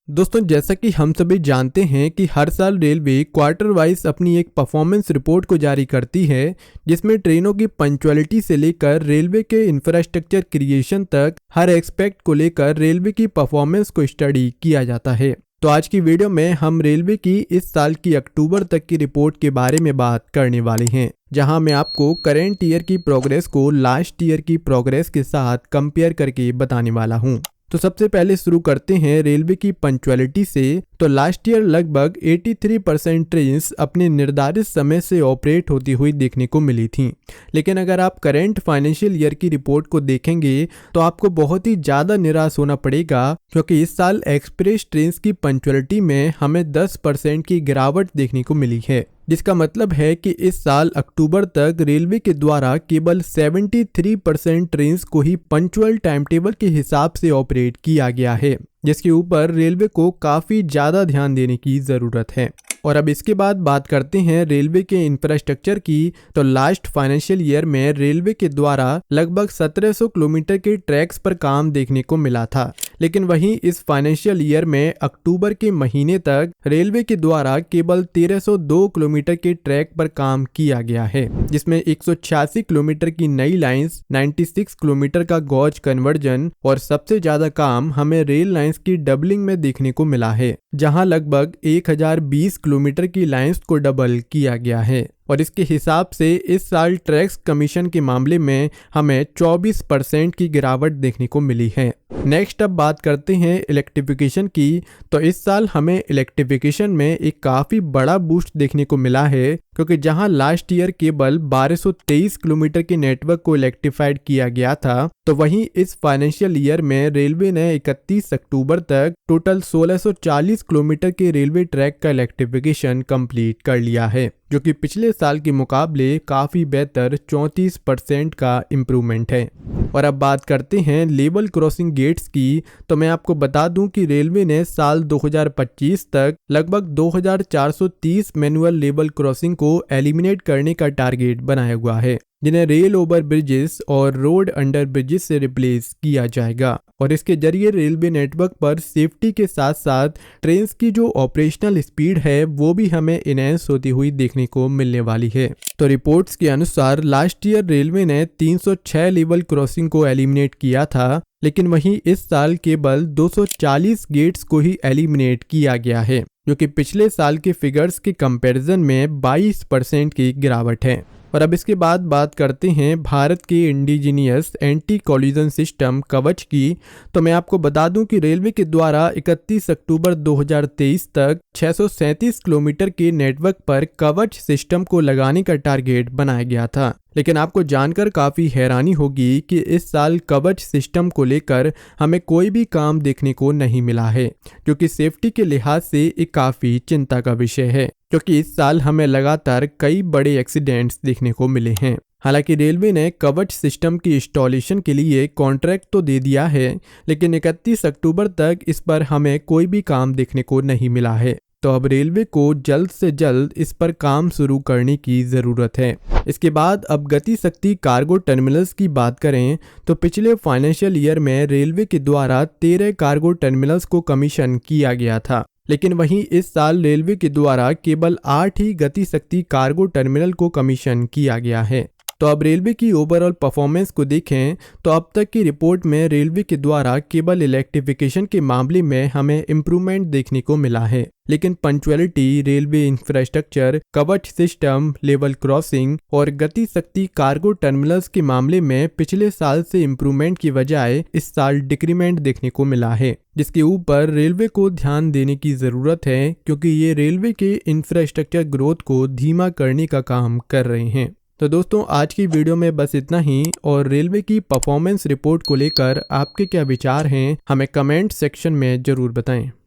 दोस्तों, जैसा कि हम सभी जानते हैं कि हर साल रेलवे क्वार्टर वाइज अपनी एक परफॉर्मेंस रिपोर्ट को जारी करती है, जिसमें ट्रेनों की पंक्चुअलिटी से लेकर रेलवे के इंफ्रास्ट्रक्चर क्रिएशन तक हर एस्पेक्ट को लेकर रेलवे की परफॉर्मेंस को स्टडी किया जाता है। तो आज की वीडियो में हम रेलवे की इस साल की अक्टूबर तक की रिपोर्ट के बारे में बात करने वाले हैं, जहां मैं आपको करेंट ईयर की प्रोग्रेस को लास्ट ईयर की प्रोग्रेस के साथ कंपेयर करके बताने वाला हूं। तो सबसे पहले शुरू करते हैं रेलवे की पंक्चुअलिटी से। तो लास्ट ईयर लगभग 83% ट्रेन्स अपने निर्धारित समय से ऑपरेट होती हुई देखने को मिली थी। लेकिन अगर आप करेंट फाइनेंशियल ईयर की रिपोर्ट को देखेंगे तो आपको बहुत ही ज़्यादा निराश होना पड़ेगा, क्योंकि इस साल एक्सप्रेस ट्रेन्स की पंक्चुअलिटी में हमें 10% की गिरावट देखने को मिली है, जिसका मतलब है कि इस साल अक्टूबर तक रेलवे के द्वारा केवल 73% ट्रेन्स को ही पंक्चुअल टाइम टेबल के हिसाब से ऑपरेट किया गया है, जिसके ऊपर रेलवे को काफ़ी ज़्यादा ध्यान देने की ज़रूरत है। और अब इसके बाद बात करते हैं रेलवे के इंफ्रास्ट्रक्चर की। तो लास्ट फाइनेंशियल ईयर में रेलवे के द्वारा लगभग 1700 किलोमीटर के ट्रैक्स पर काम देखने को मिला था, लेकिन वहीं इस फाइनेंशियल ईयर में अक्टूबर के महीने तक रेलवे के द्वारा केवल 1302 किलोमीटर के ट्रैक पर काम किया गया है, जिसमें 186 किलोमीटर की नई लाइंस, 96 किलोमीटर का गॉज कन्वर्जन और सबसे ज्यादा काम हमें रेल लाइंस की डबलिंग में देखने को मिला है, जहां लगभग 1020 किलोमीटर की लाइंस को डबल किया गया है। और इसके हिसाब से इस साल ट्रैक्स कमीशन के मामले में हमें 24% की गिरावट देखने को मिली है। नेक्स्ट अब बात करते हैं इलेक्ट्रिफिकेशन की। तो इस साल हमें इलेक्ट्रिफिकेशन में एक काफ़ी बड़ा बूस्ट देखने को मिला है, क्योंकि जहां लास्ट ईयर केवल 1223 किलोमीटर के नेटवर्क को इलेक्ट्रीफाइड किया गया था, तो वहीं इस फाइनेंशियल ईयर में रेलवे ने 31 अक्टूबर तक टोटल 1640 किलोमीटर के रेलवे ट्रैक का इलेक्ट्रिफिकेशन कंप्लीट कर लिया है, जो कि पिछले साल के मुकाबले काफ़ी बेहतर 34% का इम्प्रूवमेंट है। और अब बात करते हैं लेवल क्रॉसिंग गेट्स की। तो मैं आपको बता दूं कि रेलवे ने साल 2025 तक लगभग 2430 मैनुअल लेवल क्रॉसिंग को एलिमिनेट करने का टारगेट बनाया हुआ है, जिन्हें रेल ओवर ब्रिजेस और रोड अंडर ब्रिजेस से रिप्लेस किया जाएगा। और इसके जरिए रेलवे नेटवर्क पर सेफ्टी के साथ साथ ट्रेन की जो ऑपरेशनल स्पीड है वो भी हमें इनहेंस होती हुई देखने को मिलने वाली है। तो रिपोर्ट्स के अनुसार लास्ट ईयर रेलवे ने 306 लेवल क्रॉसिंग को एलिमिनेट किया था, लेकिन वहीं इस साल केवल 240 गेट्स को ही एलिमिनेट किया गया है, जो कि पिछले साल के फिगर्स के कंपैरिजन में 22% की गिरावट है। और अब इसके बाद बात करते हैं भारत के इंडिजीनियस एंटी कॉलिजन सिस्टम कवच की। तो मैं आपको बता दूं कि रेलवे के द्वारा 31 अक्टूबर 2023 तक 637 किलोमीटर के नेटवर्क पर कवच सिस्टम को लगाने का टारगेट बनाया गया था। लेकिन आपको जानकर काफ़ी हैरानी होगी कि इस साल कवच सिस्टम को लेकर हमें कोई भी काम देखने को नहीं मिला है, जो कि सेफ्टी के लिहाज से एक काफ़ी चिंता का विषय है, क्योंकि इस साल हमें लगातार कई बड़े एक्सीडेंट्स देखने को मिले हैं। हालांकि रेलवे ने कवच सिस्टम की इंस्टॉलेशन के लिए कॉन्ट्रैक्ट तो दे दिया है, लेकिन 31 अक्टूबर तक इस पर हमें कोई भी काम देखने को नहीं मिला है। तो अब रेलवे को जल्द से जल्द इस पर काम शुरू करने की ज़रूरत है। इसके बाद अब गति शक्ति कार्गो टर्मिनल्स की बात करें तो पिछले फाइनेंशियल ईयर में रेलवे के द्वारा 13 कार्गो टर्मिनल्स को कमीशन किया गया था, लेकिन वहीं इस साल रेलवे के द्वारा केवल 8 ही गति शक्ति कार्गो टर्मिनल को कमीशन किया गया है। तो अब रेलवे की ओवरऑल परफॉर्मेंस को देखें तो अब तक की रिपोर्ट में रेलवे के द्वारा केवल इलेक्ट्रिफिकेशन के मामले में हमें इम्प्रूवमेंट देखने को मिला है, लेकिन पंक्चुअलिटी, रेलवे इंफ्रास्ट्रक्चर, कवच सिस्टम, लेवल क्रॉसिंग और गति शक्ति कार्गो टर्मिनल्स के मामले में पिछले साल से इम्प्रूवमेंट की बजाय इस साल डिक्रीमेंट देखने को मिला है, जिसके ऊपर रेलवे को ध्यान देने की ज़रूरत है, क्योंकि ये रेलवे के इंफ्रास्ट्रक्चर ग्रोथ को धीमा करने का काम कर रहे हैं। तो दोस्तों, आज की वीडियो में बस इतना ही। और रेलवे की परफॉर्मेंस रिपोर्ट को लेकर आपके क्या विचार हैं, हमें कमेंट सेक्शन में ज़रूर बताएं।